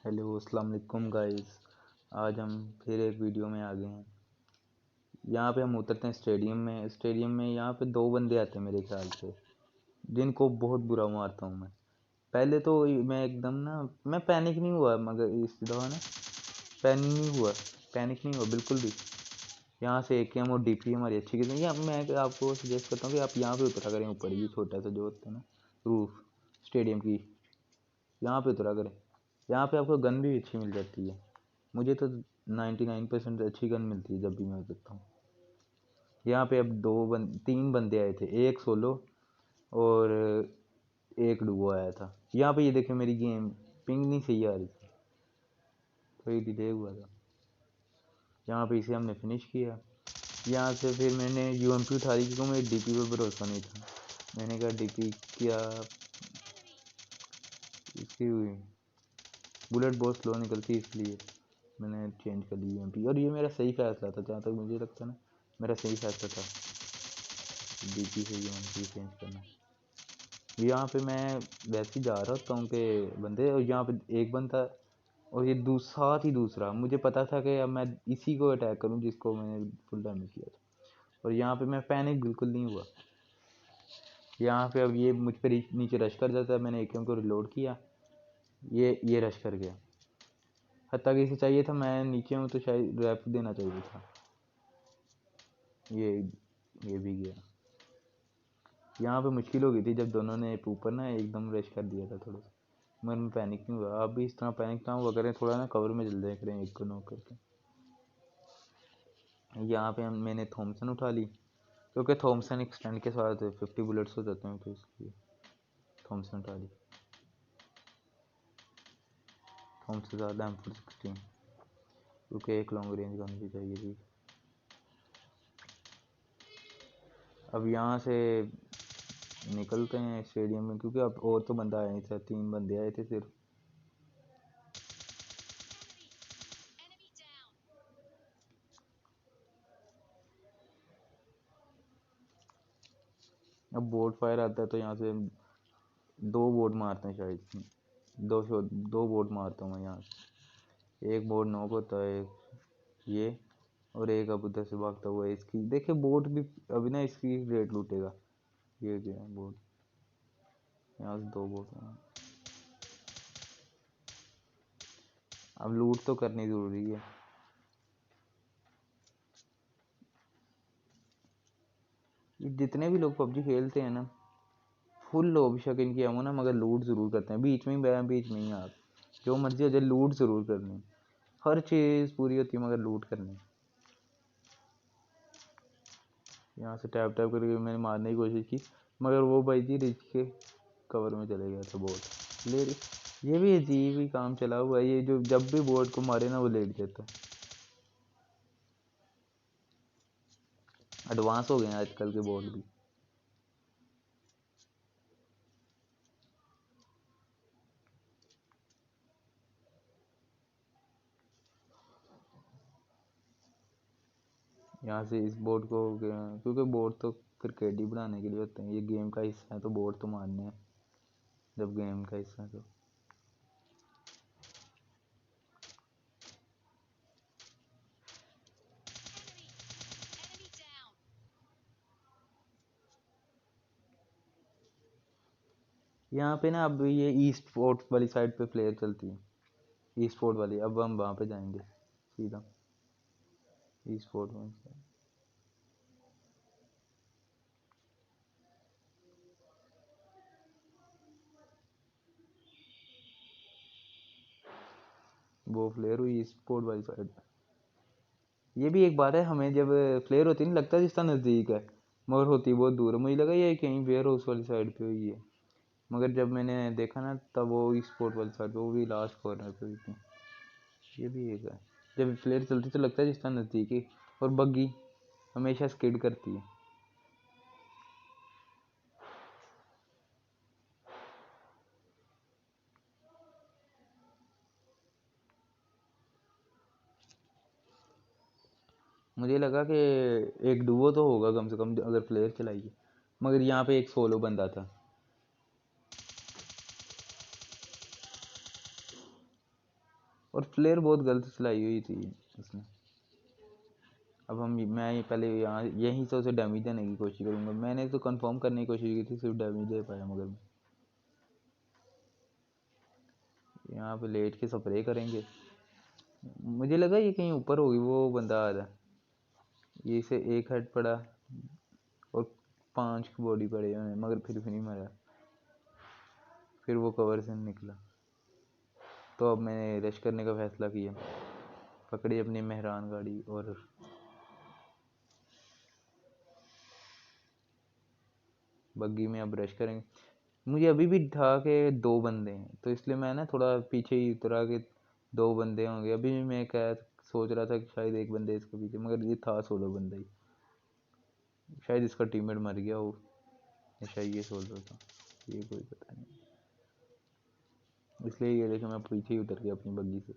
Hello अस्सलाम वालेकुम guys. आज हम फिर एक वीडियो में आ गए हैं। यहाँ पे हम उतरते हैं स्टेडियम में यहाँ पे दो बंदे आते हैं मेरे ख्याल से, जिनको बहुत बुरा मारता हूँ मैं। पहले तो मैं एकदम ना, मैं पैनिक नहीं हुआ, मगर इस दफ़ा ना पैनिक नहीं हुआ बिल्कुल भी। यहाँ से AKM और DP हमारी अच्छी किस्म। या मैं आपको सजेस्ट करता हूँ कि आप यहाँ पे उतरा करें, ऊपर ये छोटा सा जो होता है ना रूफ स्टेडियम की, यहाँ पे उतरा करें। यहाँ पे आपको गन भी अच्छी मिल जाती है। मुझे तो 99% अच्छी गन मिलती है जब भी मैं उतरता हूँ। यहाँ पे अब तीन बंदे आए थे, एक सोलो और एक डुओ आया था। यहाँ पे ये देखिए मेरी गेम पिंग नहीं सही आ रही थी, तो ये डिले हुआ था। यहाँ पे इसे हमने फिनिश किया। यहाँ से फिर मैंने UMP उठा ली क्योंकि मुझे DP पे भरोसा नहीं था। मैंने कहा DP क्या इसकी बुलेट बहुत स्लो निकलती है, इसलिए मैंने चेंज कर ली UMP। और ये मेरा सही फैसला था, जहाँ तक मुझे लगता है ना, मेरा सही फैसला था DP से UMP चेंज करना। यहाँ पे मैं वैसे ही जा रहा होता हूँ कि बंदे, और यहाँ पे एक बंदा और ये साथ ही दूसरा, मुझे पता था कि अब मैं इसी को अटैक करूँ जिसको मैंने फुल डैमेज किया था। और यहाँ पे मैं पैनिक बिल्कुल नहीं हुआ। यहाँ पे अब ये मुझ पर नीचे रश कर जाता है। मैंने AKM को रिलोड किया, ये रश कर गया। हत्ता कि इसे चाहिए था, मैं नीचे हूँ तो शायद रैप देना चाहिए था। ये भी गया। यहाँ पे मुश्किल हो गई थी जब दोनों ने ऊपर ना एकदम रश कर दिया था थोड़ा सा, मगर मैं पैनिक नहीं हुआ। आप भी इस तरह पैनिक ना हुआ करें, थोड़ा ना कवर में जल जाया करें एक को नॉक करके। यहाँ पे मैंने थॉमसन उठा ली क्योंकि थॉमसन एक्सटेंड के साथ 50 बुलेट्स हो जाते हैं, तो इसलिए थॉमसन उठा ली। थॉमसन ज़्यादा M416 क्योंकि एक लॉन्ग रेंज गन भी चाहिए थी। अब यहाँ से निकलते हैं स्टेडियम में, क्योंकि अब और तो बंदा आया नहीं था, 3 बंदे आए थे सिर्फ। अब बोट फायर आता है तो यहाँ से 2 बोट मारते हैं शायद, 2 बोट मारता हूँ मैं यहाँ से। एक बोट नॉक होता है, ये, और एक अब उधर से भागता हुआ है। इसकी देखिए बोट भी अभी ना इसकी रेट लूटेगा। ये गया बोट, यहाँ से 2 बोट हैं। अब लूट तो करनी ज़रूरी है। ये जितने भी लोग PUBG खेलते हैं ना, फुल लो बेशक इनकी हो ना, मगर लूट ज़रूर करते हैं। बीच में ही आप जो मर्जी हो जाए, लूट ज़रूर करनी। हर चीज़ पूरी होती है मगर लूट करनी। यहाँ से टैप टैप करके मैंने मारने की कोशिश की, मगर वो भाई जी रिच के कवर में चले गया था बोट ले। ये भी अजीब ही काम चला हुआ है, ये जो जब भी बोट को मारे ना वो लेट जाता है। एडवांस हो गए हैं आजकल के बोट भी। यहाँ से इस बोट को, क्योंकि बोट तो फिर KD बढ़ाने के लिए होते हैं, ये गेम का हिस्सा है तो बोट तो मारने हैं जब गेम का हिस्सा है तो। यहाँ पे ना अब ये ईस्ट फोर्ट वाली साइड पे फ्लेयर चलती है, ईस्ट फोर्ट वाली। अब हम वहाँ पे जाएंगे सीधा ईस्ट फोर्ट में। वो फ्लेयर हुई ईस्ट फोर्ट वाली साइड। ये भी एक बात है, हमें जब फ्लेयर होती नहीं लगता जिस तरह नज़दीक है, मगर होती बहुत दूर है। मुझे लगा ये कहीं वेयर हाउस वाली साइड पे हुई है, मगर जब मैंने देखा ना तब वो ईस्ट फोर्ट वाली साइड पे, वो भी लास्ट कॉर्नर पे हुई थी। ये भी एक है, जब फ्लेयर चलती तो लगता है जिस तरह नज़दीक है। और बग्गी हमेशा स्किड करती है। मुझे लगा कि एक डुओ तो होगा कम से कम अगर फ्लेयर चलाइए, मगर यहाँ पे एक सोलो बंदा था। और फ्लेयर बहुत गलत चलाई हुई थी उसने। अब मैं पहले यहाँ यहीं से उसे डैमेज देने की कोशिश करूँगा। मैंने तो कंफर्म करने की कोशिश की थी, सिर्फ डैमेज दे पाया। मगर यहाँ पे लेट के स्प्रे करेंगे। मुझे लगा ये कहीं ऊपर होगी, वो बंदा आ रहा है। ये से एक हेड पड़ा और 5 की बॉडी पड़े उन्हें, मगर फिर भी नहीं मरा। फिर वो कवर से निकला। तो अब मैंने रश करने का फैसला किया। पकड़ी अपनी मेहरान गाड़ी और बग्गी में अब रश करेंगे। मुझे अभी भी था कि 2 बंदे हैं, तो इसलिए मैं ना थोड़ा पीछे ही उतरा के 2 बंदे होंगे। अभी भी मैं क्या सोच रहा था कि शायद एक बंदे इसके पीछे, मगर ये था 16 बंदा ही। शायद इसका टीममेट मर गया हो, शायद ये सोच रहा था, ये कोई पता नहीं। इसलिए ये देखे मैं पीछे ही उतर गया अपनी बग्गी से।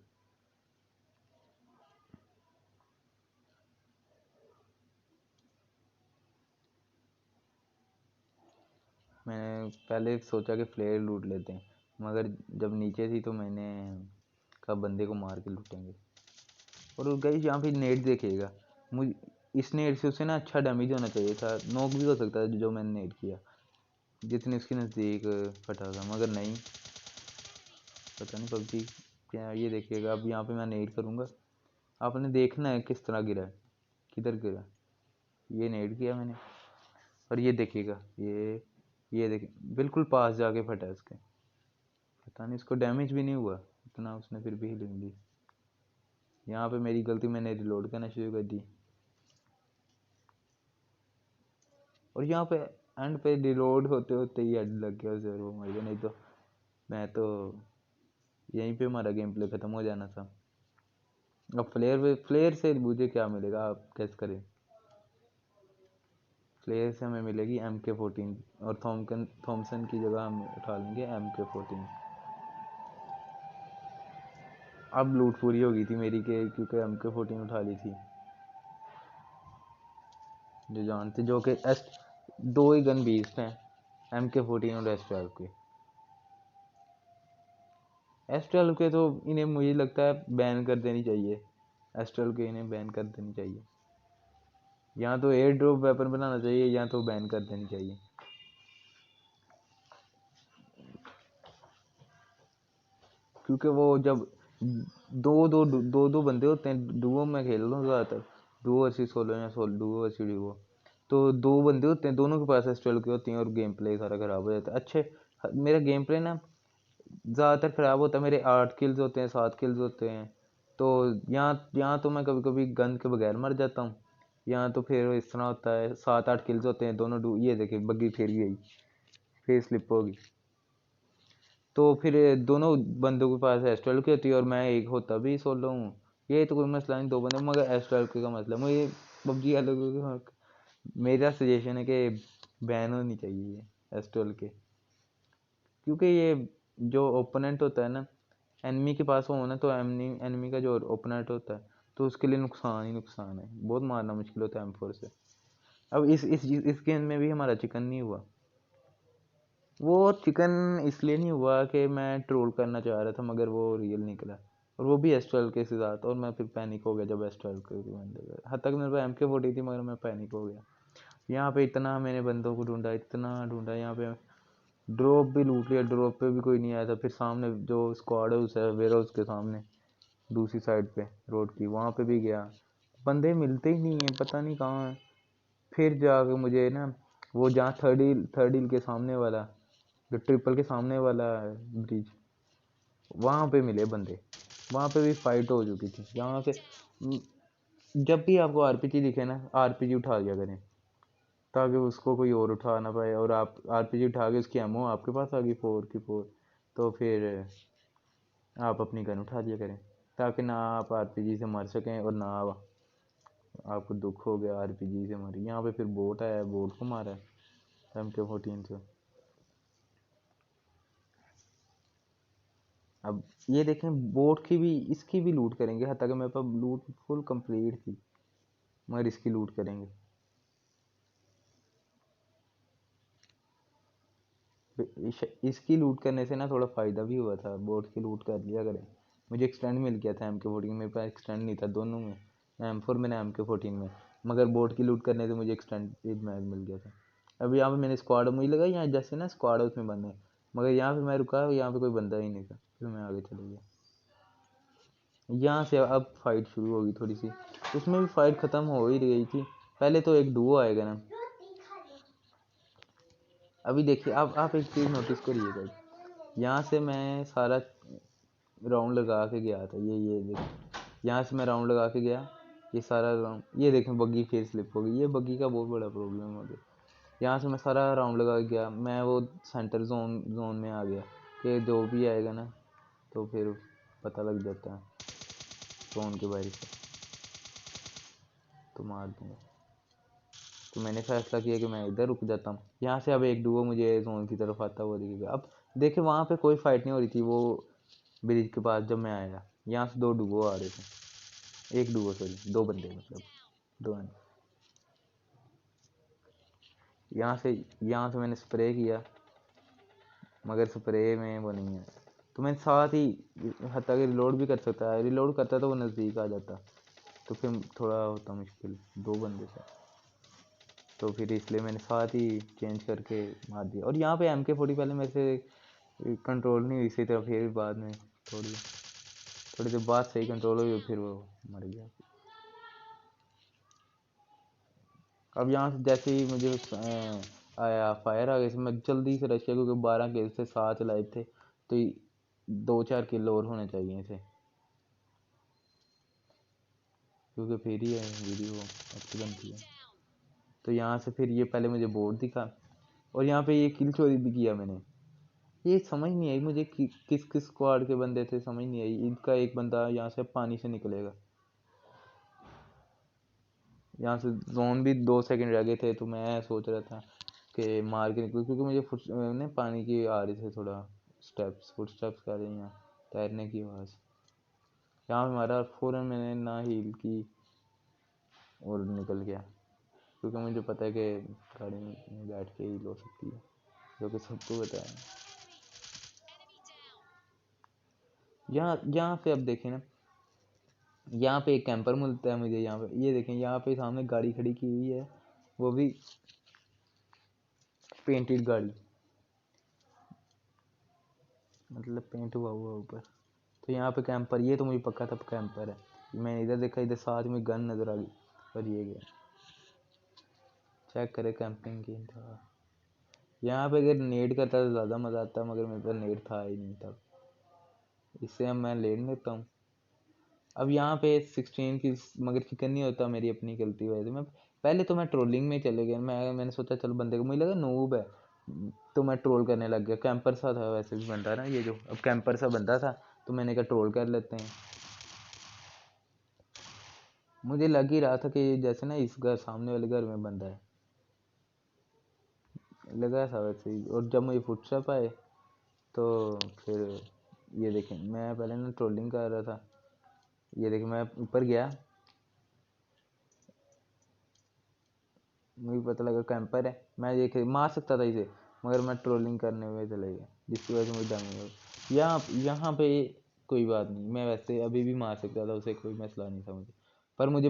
मैंने पहले सोचा कि फ्लेयर लूट लेते हैं, मगर जब नीचे थी तो मैंने कहा बंदे को मार के लूटेंगे। और गाइस यहाँ पे नेट देखिएगा, मुझे इस नेट से उसे ना अच्छा डैमेज होना चाहिए था, नॉक भी हो सकता है जो मैंने नेट किया, जितने उसके नज़दीक फटा था। मगर नहीं, पता नहीं पबजी क्या। ये देखिएगा अब यहाँ पे मैं नेट करूँगा, आपने देखना है किस तरह गिरा है, किधर गिरा। ये नेट किया मैंने और ये देखिएगा, ये देखिए बिल्कुल पास जाके फटा है उसके। पता नहीं इसको डैमेज भी नहीं हुआ इतना, उसने फिर भी हिलिंग दी। यहाँ पे मेरी गलती, मैंने रिलोड करना शुरू कर दी। और यहाँ पे एंड पे रिलोड होते होते ही हेड लग गया उसे, वो मर गया। नहीं तो मैं तो यहीं पे हमारा गेम प्ले ख़त्म हो जाना था। अब फ्लेयर से मुझे क्या मिलेगा, आप कैसे करें। फ्लेयर से हमें मिलेगी MK14 और थॉमसन की जगह हम उठा लेंगे MK14। अब लूट पूरी हो गई थी मेरी के, क्योंकि MK14 उठा ली थी। जो जानते जो कि 2 ही गन बीस्ट हैं, MK14 और S12 के। S12 के तो इन्हें मुझे लगता है बैन कर देनी चाहिए। S12 के इन्हें बैन कर देनी चाहिए, या तो एयर ड्रॉप वेपन बनाना चाहिए या तो बैन कर देनी चाहिए। क्योंकि वो जब दो बंदे होते हैं, डुओ में खेल रहा हूँ ज़्यादातर, डुओ वर्सेस सोलो या डुओ वर्सेस डुओ। तो 2 बंदे होते हैं, दोनों के पास S12 की होती हैं और गेम प्ले सारा ख़राब हो जाता है। मेरा गेम प्ले ना ज़्यादातर ख़राब होता है। मेरे 8 किल्स होते हैं, 7 किल्स होते हैं। तो यहाँ तो मैं कभी कभी गन के बगैर मर जाता हूँ। यहाँ तो फिर इस तरह होता है, 7-8 किल्स होते हैं दोनों ये देखिए बग्गी फिर गई, फिर स्लिप होगी। तो फिर दोनों बंदों के पास S12 की होती है और मैं एक होता भी सोलो हूँ। ये तो कोई मसला नहीं, 2 बंदे, मगर S12 का मसला। मुझे पबजी अलग, मेरा सजेशन है कि बैन होनी चाहिए ये S12 के। क्योंकि ये जो ओपोनेंट होता है ना, एनिमी के पास हो ना, तो एनिमी का जो ओपोनेंट होता है तो उसके लिए नुकसान ही नुकसान है। बहुत मारना मुश्किल होता है M4 से। अब इस गेम में भी हमारा चिकन नहीं हुआ। वो चिकन इसलिए नहीं हुआ कि मैं ट्रोल करना चाह रहा था, मगर वो रियल निकला, और वो भी S12 के साथ। और मैं फिर पैनिक हो गया जब S12 के बंदे गए। हद तक मेरे पास MK14 थी, मगर मैं पैनिक हो गया। यहाँ पे इतना मैंने बंदों को ढूंढा, इतना ढूंढा। यहाँ पे ड्रॉप भी लूट लिया, ड्रॉप पे भी कोई नहीं आया था। फिर सामने जो स्क्वाड हाउस है, वेयर हाउस के सामने दूसरी साइड पे रोड की, वहाँ पे भी गया, बंदे मिलते ही नहीं है, पता नहीं कहाँ है। फिर जाके मुझे ना वो जहाँ थर्ड हिल के सामने वाला, जो ट्रिपल के सामने वाला ब्रिज, वहाँ पे मिले बंदे। वहाँ पे भी फाइट हो चुकी थी। यहाँ से जब भी आपको RPG दिखे ना, RPG उठा लिया करें, ताकि उसको कोई और उठा ना पाए। और आप RPG उठा के उसकी एमओ आपके पास आ गई 4 की 4, तो फिर आप अपनी गन उठा दिया करें, ताकि ना आप RPG से मर सकें और ना आपको दुख हो गया RPG से मरी। यहाँ पे फिर बोट आया, बोट को मारा है MK14 से। अब ये देखें, बोट की भी, इसकी भी लूट करेंगे। हत्या कि मेरे पास लूट फुल कंप्लीट थी, मगर इसकी लूट करेंगे। इसकी लूट करने से ना थोड़ा फ़ायदा भी हुआ था, बोट की लूट कर लिया करें। मुझे एक्सटेंड मिल गया था MK14, मेरे पास एक्सटेंड नहीं था दोनों में, M4 में ना MK14 में, मगर बोट की लूट करने से मुझे एक्सटेंडेड मैग मिल गया था। अब यहाँ पे मैंने स्क्वाड, मुझे लगा यहाँ जैसे ना स्क्वाड हाउस में बंद है, मगर यहाँ पे मैं रुका, यहाँ पे कोई बंदा ही नहीं था, फिर मैं आगे चले गया। यहाँ से अब फाइट शुरू होगी थोड़ी सी, उसमें भी फाइट ख़त्म हो ही गई थी। पहले तो एक डुओ आएगा ना, अभी देखिए आप एक चीज़ नोटिस करिएगा, यहाँ से मैं सारा राउंड लगा के गया था, ये देखिए यहाँ से मैं राउंड लगा के गया, ये सारा राउंड, ये देखें बग्गी फिर स्लिप हो गई, ये बग्गी का बहुत बड़ा प्रॉब्लम है मुझे। यहाँ से मैं सारा राउंड लगा के गया, मैं वो सेंटर जोन में आ गया कि जो भी आएगा ना तो फिर पता लग जाता है जोन के बाहर से तो मार दूंगा। तो मैंने फैसला किया कि मैं इधर रुक जाता हूँ। यहाँ से अब एक डुओ मुझे जोन की तरफ आता हुआ दिखेगा। अब देखे वहाँ पे कोई फाइट नहीं हो रही थी, वो ब्रिज के पास जब मैं आया यहाँ से दो डुओ आ रहे थे, एक डुओ सॉरी, दो बंदे मतलब, दो हैं। यहाँ से मैंने स्प्रे किया, मगर स्प्रे में वो नहीं है, तो मैं साथ ही हत्या कि रिलोड भी कर सकता है, रिलोड करता तो वो नज़दीक आ जाता, तो फिर थोड़ा होता मुश्किल दो बंदे से, तो फिर इसलिए मैंने साथ ही चेंज करके मार दिया। और यहाँ पे MK40 पहले मेरे से कंट्रोल नहीं हुई सही तरह, फिर बाद में थोड़ी देर बाद सही कंट्रोल हुई, फिर वो मर गया। अब यहाँ से जैसे ही मुझे आया फायर आ गया, मैं जल्दी से रश किया, क्योंकि 12 किल से 7 लाइव थे, तो 2-4 किल और होने चाहिए थे, क्योंकि फिर ही वीडियो अच्छी बनती है। तो यहाँ से फिर ये पहले मुझे बोर्ड दिखा, और यहाँ पे ये किल चोरी भी किया मैंने। ये समझ नहीं आई मुझे कि किस किस स्क्वाड के बंदे थे, समझ नहीं आई। इनका एक बंदा यहाँ से पानी से निकलेगा, यहाँ से जोन भी 2 सेकंड रह गए थे, तो मैं सोच रहा था कि मार के निकलूँ, क्योंकि मुझे फुट ने पानी की आ रही थे, थोड़ा फुट स्टेप्स कर रही हैं, तैरने की आवाज़। यहाँ पे मारा, फ़ौरन मैंने ना हील की और निकल गया, क्योंकि मुझे पता है कि गाड़ी में बैठ के हील हो सकती है, जो कि सबको पता है। यहाँ पे अब देखें ना, यहाँ पे एक कैंपर मिलता है मुझे, यहाँ पे ये देखें, यहाँ पे सामने गाड़ी खड़ी की हुई है, वो भी पेंटेड गाड़ी, मतलब पेंट हुआ हुआ ऊपर। तो यहाँ पे कैंपर, ये तो मुझे पक्का था कैंपर है। मैंने इधर देखा, इधर साथ में गन नज़र आ गई, पर ये गया चेक करे कैंपिंग की था। यहाँ पे अगर नेट करता तो ज़्यादा मज़ा आता, मगर मेरे पास नेट था ही नहीं तब, इससे अब मैं लेट लेता हूँ। अब यहाँ पे 16 की, मगर चिकन नहीं होता, मेरी अपनी गलती वजह से। मैं पहले तो मैं ट्रोलिंग में चले गया, मैंने सोचा चल बंदे को, मुझे लगा नूब है, तो मैं ट्रोल करने लग गया। कैंपर सा था वैसे भी बंदा ना, ये जो अब कैंपर सा बंदा था, तो मैंने कहा ट्रोल कर लेते हैं। मुझे लग ही रहा था कि जैसे ना इस घर, सामने वाले घर में बंदा है, लगा था वैसे ही। और जब मुझे फुटस्टेप आए, तो फिर ये देखें, मैं पहले ना ट्रोलिंग कर रहा था, ये देखें मैं ऊपर गया, मुझे पता लगा कैंपर है, मैं ये मार सकता था इसे, मगर मैं ट्रोलिंग करने हुए चले गया, जिसकी वजह से मुझे डैमेज हो। यहाँ पे कोई बात नहीं, मैं वैसे अभी भी मार सकता था उसे, कोई मसला नहीं था मुझे, पर मुझे